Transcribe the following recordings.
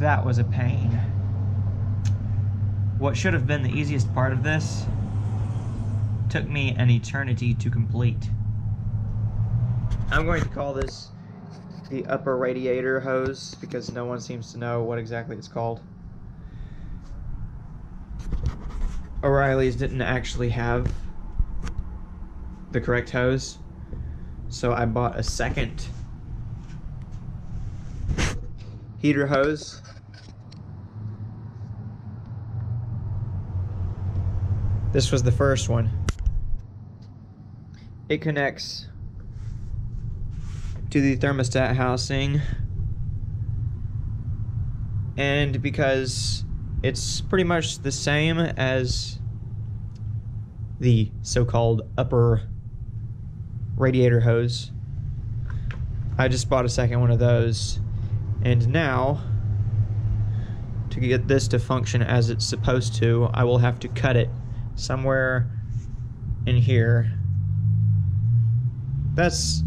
that was a pain. What should have been the easiest part of this took me an eternity to complete. I'm going to call this the upper radiator hose because no one seems to know what exactly it's called. O'Reilly's didn't actually have the correct hose, so I bought a second heater hose. This was the first one. It connects to the thermostat housing, and because it's pretty much the same as the so-called upper radiator hose, I just bought a second one of those. And now, to get this to function as it's supposed to, I will have to cut it somewhere in here. That's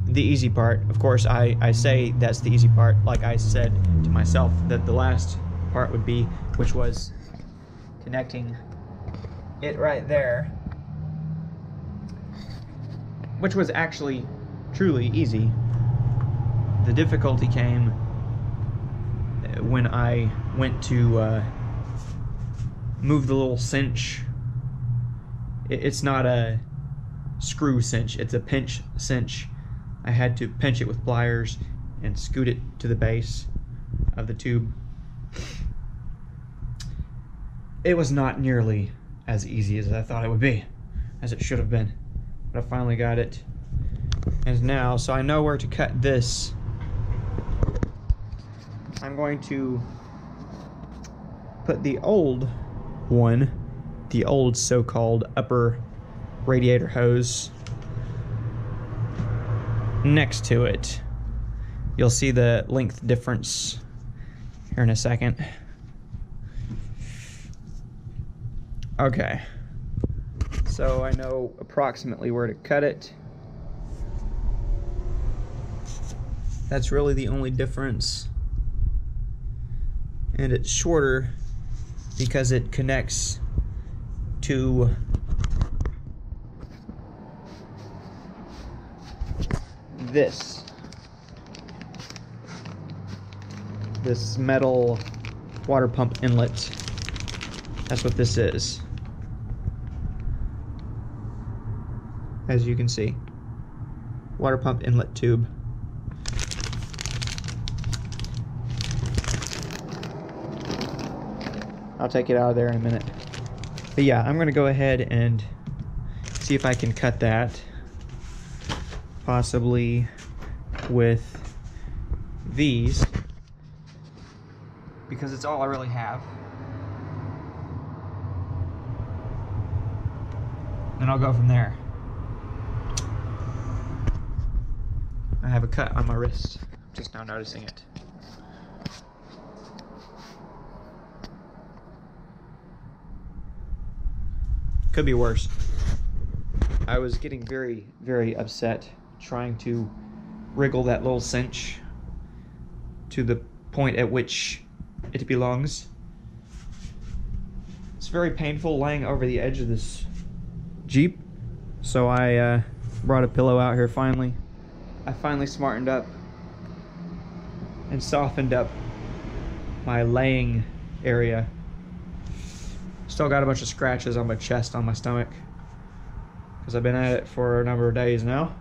the easy part. Of course, I say that's the easy part, like I said to myself that the last part would be, which was connecting it right there, which was actually truly easy. The difficulty came when I went to move the little cinch. It's not a screw cinch, it's a pinch cinch. I had to pinch it with pliers and scoot it to the base of the tube. It was not nearly as easy as I thought it would be, as it should have been. But I finally got it. And now, so I know where to cut this, I'm going to put the old one, the old so-called upper radiator hose, next to it. You'll see the length difference here in a second. Okay, so I know approximately where to cut it. That's really the only difference. And it's shorter because it connects to this metal water pump inlet. That's what this is, as you can see. Water pump inlet tube. I'll take it out of there in a minute. But yeah, I'm gonna go ahead and see if I can cut that, possibly with these, because it's all I really have. Then I'll go from there. I have a cut on my wrist, just now noticing it. Could be worse. I was getting very, very upset trying to wriggle that little cinch to the point at which it belongs. It's very painful laying over the edge of this Jeep, so I brought a pillow out here finally. I finally smartened up and softened up my laying area. Still got a bunch of scratches on my chest, on my stomach, because I've been at it for a number of days now.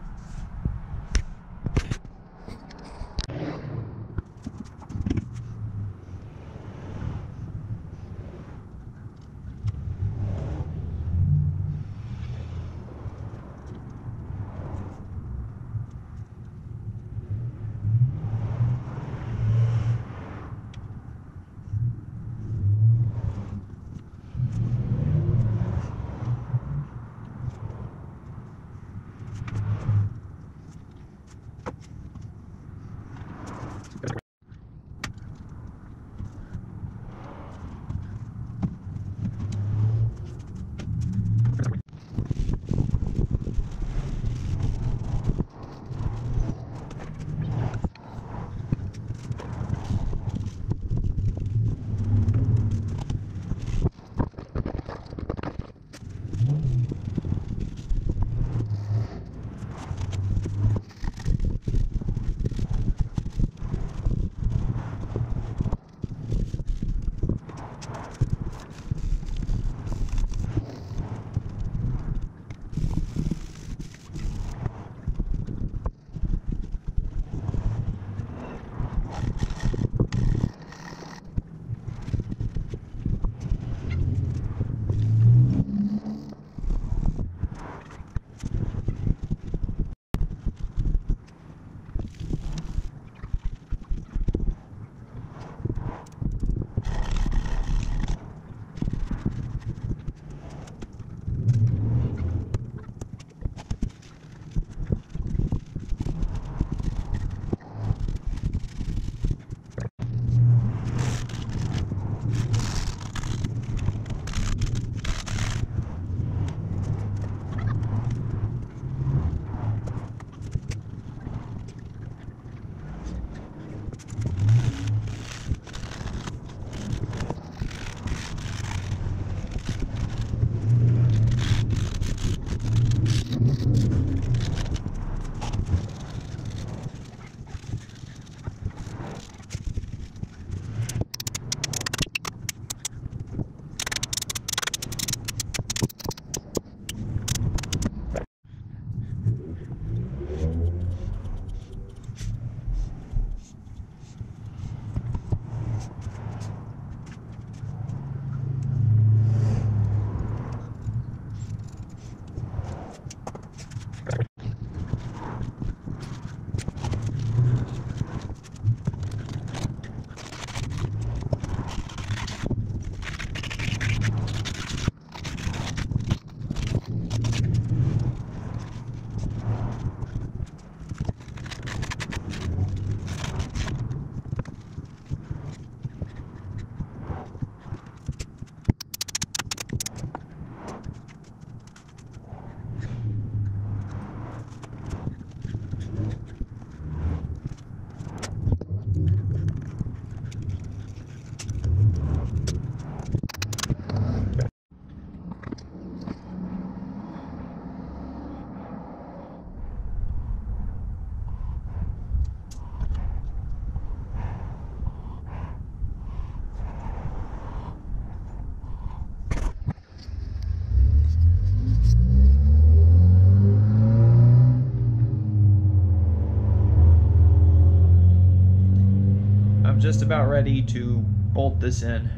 just about ready to bolt this in,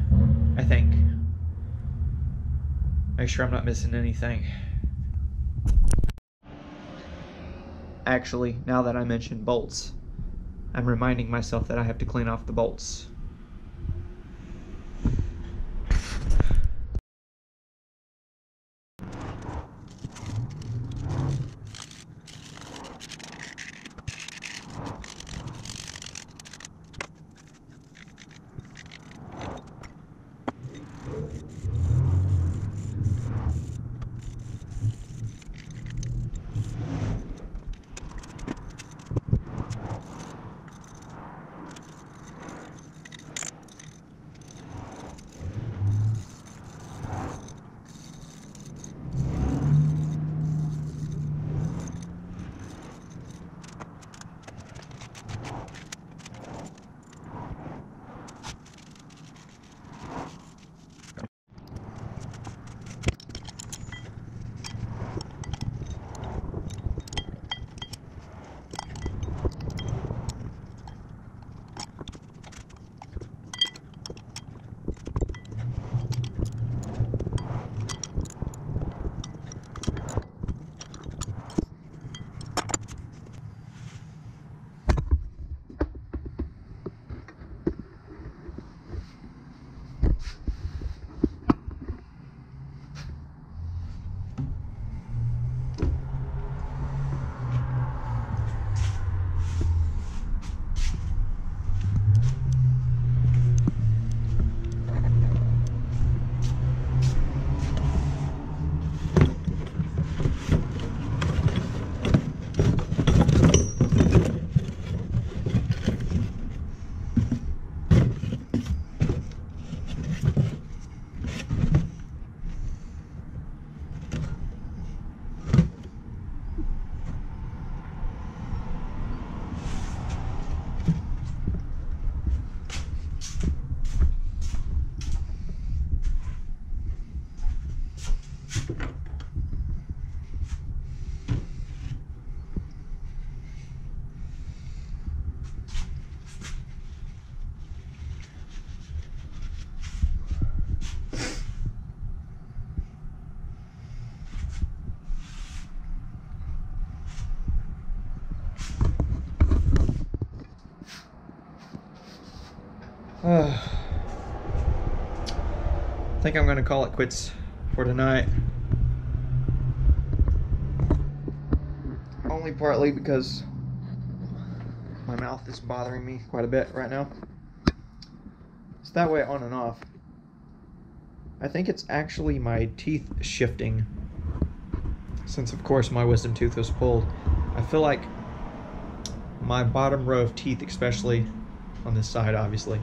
I think. Make sure I'm not missing anything. Actually, now that I mentioned bolts, I'm reminding myself that I have to clean off the bolts. I think I'm gonna call it quits for tonight. Only partly because my mouth is bothering me quite a bit right now. It's that way on and off. I think it's actually my teeth shifting. Since of course my wisdom tooth was pulled. I feel like my bottom row of teeth, especially on this side obviously,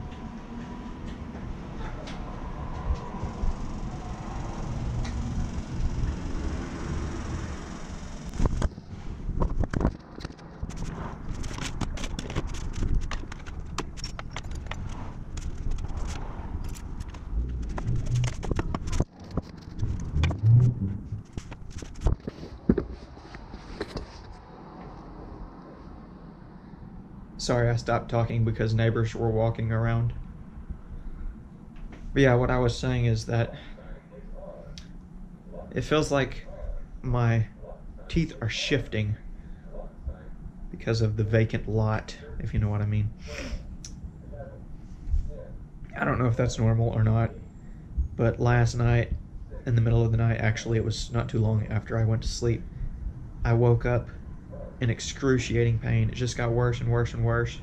sorry, I stopped talking because neighbors were walking around. But yeah, what I was saying is that it feels like my teeth are shifting because of the vacant lot, if you know what I mean. I don't know if that's normal or not, but last night, in the middle of the night, actually it was not too long after I went to sleep, I woke up in excruciating pain. It just got worse and worse and worse.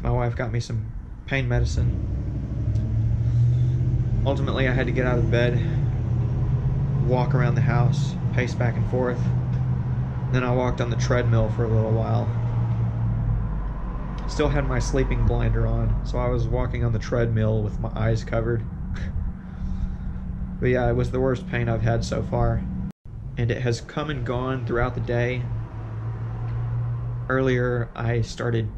My wife got me some pain medicine. Ultimately, I had to get out of bed, walk around the house, pace back and forth. Then I walked on the treadmill for a little while. Still had my sleeping blinder on, so I was walking on the treadmill with my eyes covered. But yeah, it was the worst pain I've had so far. And it has come and gone throughout the day. Earlier, I started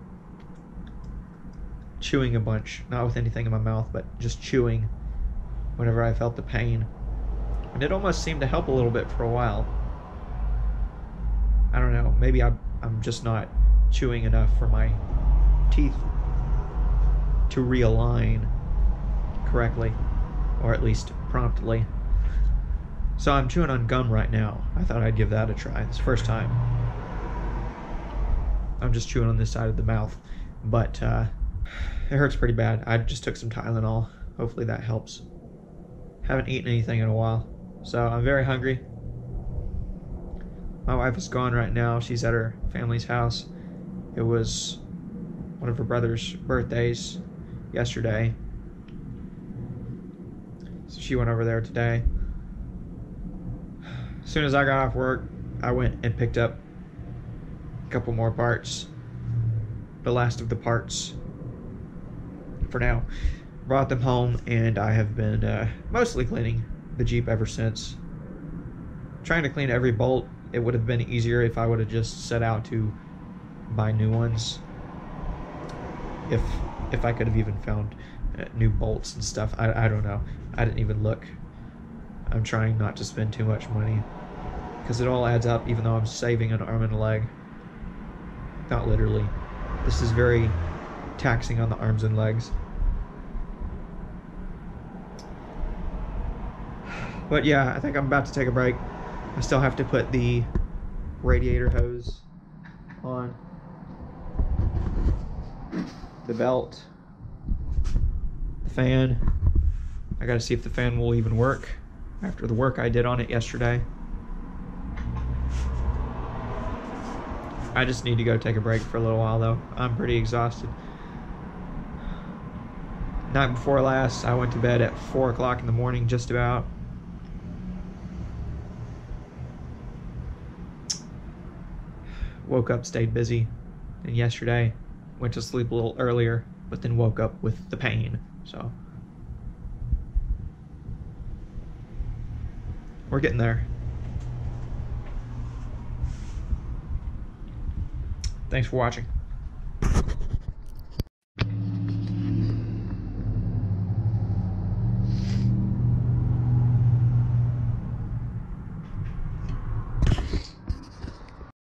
chewing a bunch, not with anything in my mouth, but just chewing whenever I felt the pain. And it almost seemed to help a little bit for a while. I don't know, maybe I'm just not chewing enough for my teeth to realign correctly, or at least promptly. So I'm chewing on gum right now. I thought I'd give that a try. It's the first time. I'm just chewing on this side of the mouth, but it hurts pretty bad. I just took some Tylenol. Hopefully that helps. Haven't eaten anything in a while, so I'm very hungry. My wife is gone right now. She's at her family's house. It was one of her brother's birthdays yesterday, so she went over there today. As soon as I got off work, I went and picked up a couple more parts, the last of the parts for now. Brought them home, and I have been mostly cleaning the Jeep ever since. Trying to clean every bolt. It would have been easier if I would have just set out to buy new ones. If I could have even found new bolts and stuff. I don't know. I didn't even look. I'm trying not to spend too much money, because it all adds up, even though I'm saving an arm and a leg. Not literally. This is very taxing on the arms and legs. But yeah, I think I'm about to take a break. I still have to put the radiator hose on, the belt, the fan. I gotta see if the fan will even work after the work I did on it yesterday. I just need to go take a break for a little while though. I'm pretty exhausted. Night before last, I went to bed at 4 o'clock in the morning, just about. Woke up, stayed busy, and yesterday went to sleep a little earlier, but then woke up with the pain. So we're getting there. Thanks for watching.